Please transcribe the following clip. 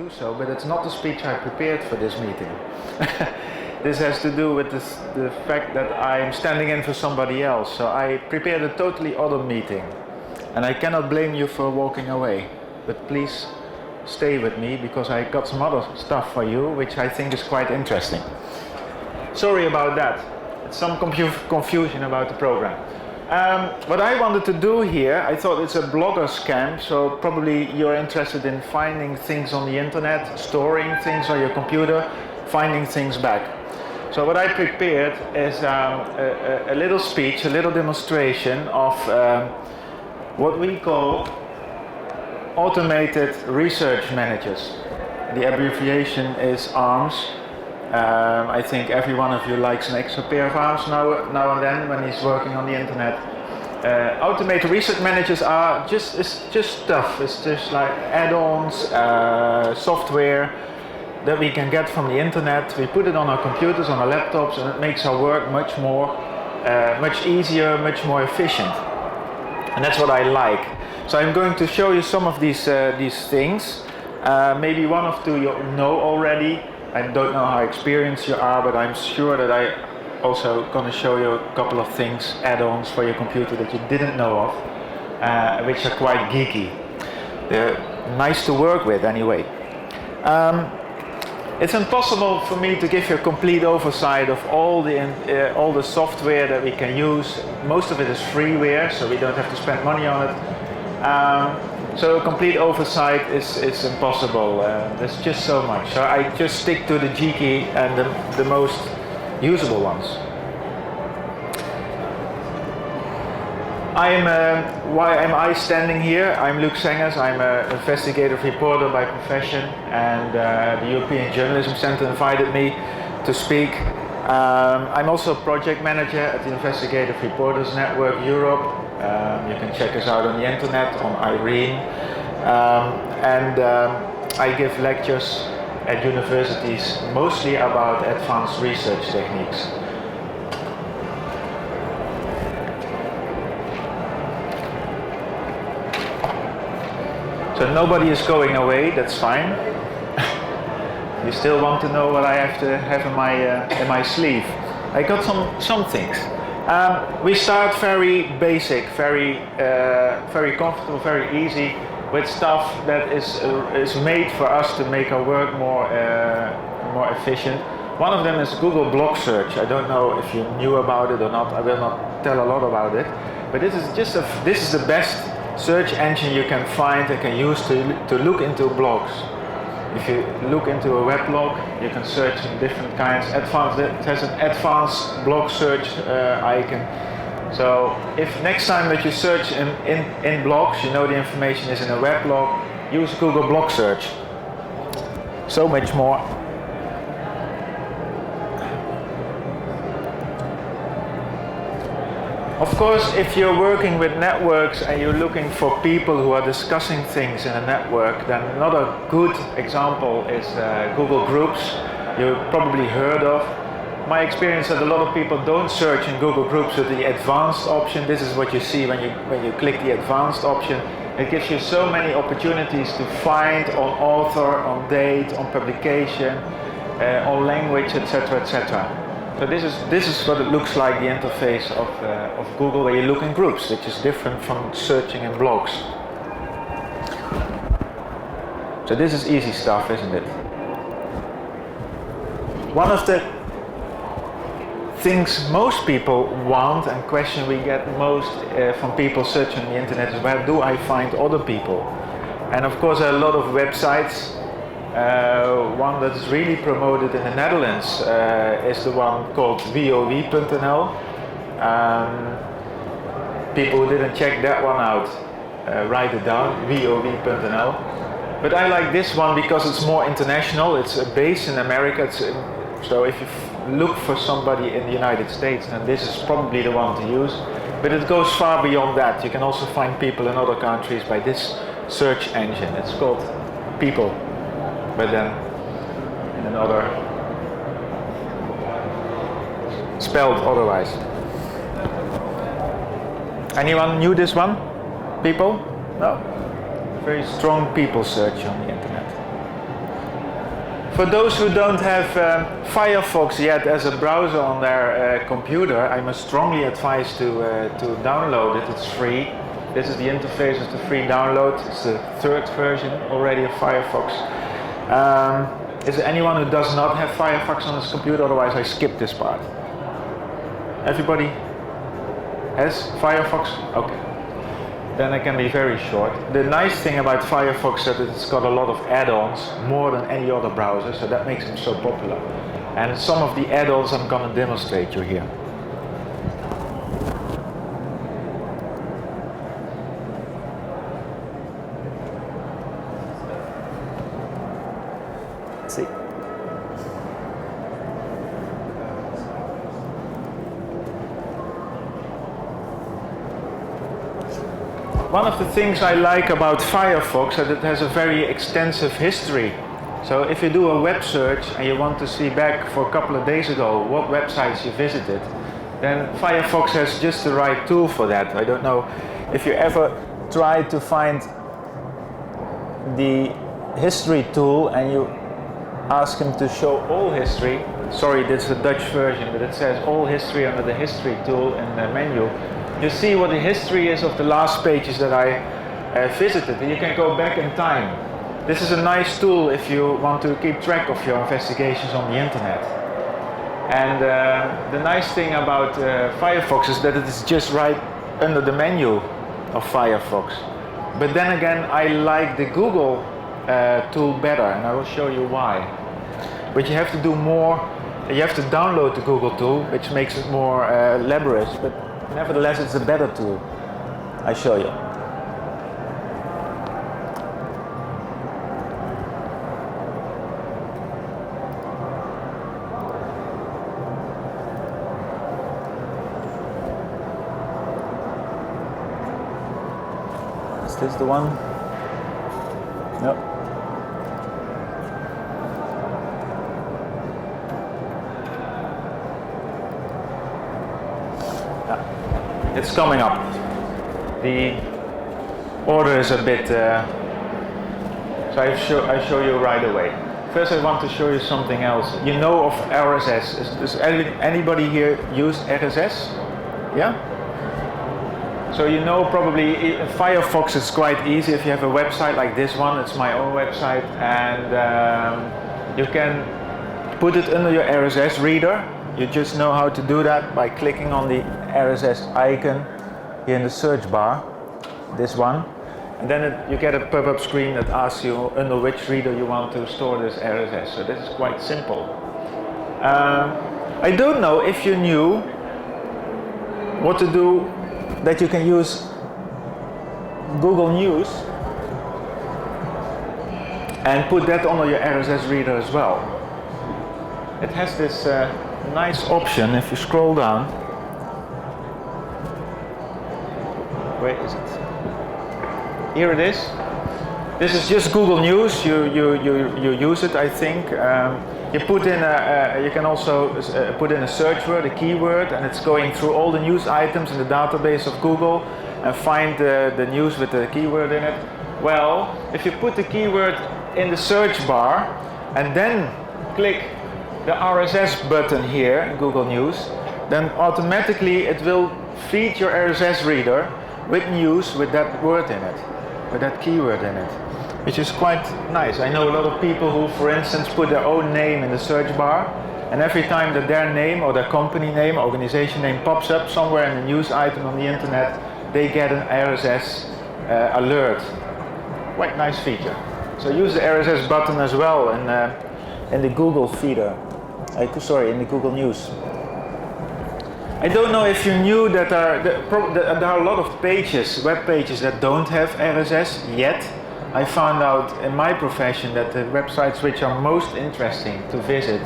do so, but it's not the speech I prepared for this meeting. This has to do with the fact that I'm standing in for somebody else. So I prepared a totally other meeting. And I cannot blame you for walking away. But please stay with me, because I got some other stuff for you, which I think is quite interesting. Sorry about that. It's some confusion about the program. What I wanted to do here, I thought it's a blogger's camp, so probably you're interested in finding things on the internet, storing things on your computer, finding things back. So what I prepared is a little speech, a little demonstration of what we call automated research managers. The abbreviation is ARMS. I think every one of you likes an extra pair of arms now and then when he's working on the internet. Automated research managers are just stuff. It's just like add-ons, software that we can get from the internet. We put it on our computers, on our laptops, and it makes our work much easier, much more efficient. And that's what I like. So I'm going to show you some of these things. Maybe one or two you know already. I don't know how experienced you are, but I'm sure that I also going to show you a couple of things, add-ons for your computer that you didn't know of, which are quite geeky. They're nice to work with anyway. It's impossible for me to give you a complete oversight of all the software that we can use. Most of it is freeware, so we don't have to spend money on it. So a complete oversight is impossible. There's just so much. So I just stick to the geeky and the most usable ones. Why am I standing here? I'm Luuk Sengers. I'm an investigative reporter by profession, and the European Journalism Centre invited me to speak. I'm also a project manager at the Investigative Reporters Network Europe. You can check us out on the internet, on Irene. I give lectures at universities mostly about advanced research techniques. So nobody is going away, that's fine. You still want to know what I have to have in my sleeve. I got some things. We start very basic, very comfortable, very easy, with stuff that is made for us to make our work more efficient. One of them is Google Blog Search. I don't know if you knew about it or not. I will not tell a lot about it, but this is the best search engine you can find and can use to look into blogs. If you look into a weblog, you can search in different kinds. It has an advanced blog search icon. So if next time that you search in blogs, you know the information is in a weblog, use Google Blog Search. So much more. Of course, if you're working with networks and you're looking for people who are discussing things in a network, then another good example is Google Groups. You've probably heard of. My experience is that a lot of people don't search in Google Groups with the advanced option. This is what you see when you click the advanced option. It gives you so many opportunities to find on author, on date, on publication, on language, etc., etc. So this is what it looks like, the interface of Google, where you look in groups, which is different from searching in blogs. So this is easy stuff, isn't it? One of the things most people want and question we get most from people searching on the internet is, where do I find other people? And of course there are a lot of websites. One that is really promoted in the Netherlands is the one called vov.nl. People who didn't check that one out, write it down, vov.nl. But I like this one because it's more international. It's based in America. So if you look for somebody in the United States, then this is probably the one to use. But it goes far beyond that. You can also find people in other countries by this search engine. It's called People, but then in another, spelled otherwise. Anyone knew this one? People? No? Very strong people search on the internet. For those who don't have Firefox yet as a browser on their computer, I must strongly advise to download it. It's free. This is the interface of the free download. It's the third version already of Firefox. Is there anyone who does not have Firefox on his computer? Otherwise I skip this part. Everybody has Firefox? Okay. Then I can be very short. The nice thing about Firefox is that it's got a lot of add-ons, more than any other browser, so that makes it so popular. And some of the add-ons I'm going to demonstrate you here. Let's see. One of the things I like about Firefox is that it has a very extensive history. So if you do a web search and you want to see back for a couple of days ago what websites you visited, then Firefox has just the right tool for that. I don't know if you ever tried to find the history tool and you ask him to show all history. Sorry, this is a Dutch version, but it says all history under the history tool in the menu. You see what the history is of the last pages that I visited, and you can go back in time. This is a nice tool if you want to keep track of your investigations on the internet. And the nice thing about Firefox is that it is just right under the menu of Firefox. But then again, I like the Google tool better, and I will show you why. But you have to do more. You have to download the Google tool, which makes it more laborious. But nevertheless, it's a better tool. I show you. Is this the one? No. It's coming up. The order is a bit, so I show you right away. First I want to show you something else. You know of RSS. Does anybody here use RSS? Yeah? So you know probably Firefox is quite easy. If you have a website like this one, it's my own website, and you can put it under your RSS reader. You just know how to do that by clicking on the RSS icon here in the search bar, this one, and then you get a pop-up screen that asks you under which reader you want to store this RSS. So this is quite simple. I don't know if you knew what to do, that you can use Google News and put that under your RSS reader as well. It has this nice option. If you scroll down, where is it? Here it is. This is just Google News. You use it, I think. You put in you can also put in a search word, a keyword, and it's going through all the news items in the database of Google and find the news with the keyword in it. Well, if you put the keyword in the search bar and then click the RSS button here in Google News, then automatically it will feed your RSS reader with news with that word in it, with that keyword in it, which is quite nice. I know a lot of people who, for instance, put their own name in the search bar, and every time that their name or their company name, organization name pops up somewhere in the news item on the internet, they get an RSS alert. Quite nice feature. So use the RSS button as well in the Google feeder. In the Google News. I don't know if you knew that there are a lot of pages, web pages that don't have RSS yet. I found out in my profession that the websites which are most interesting to visit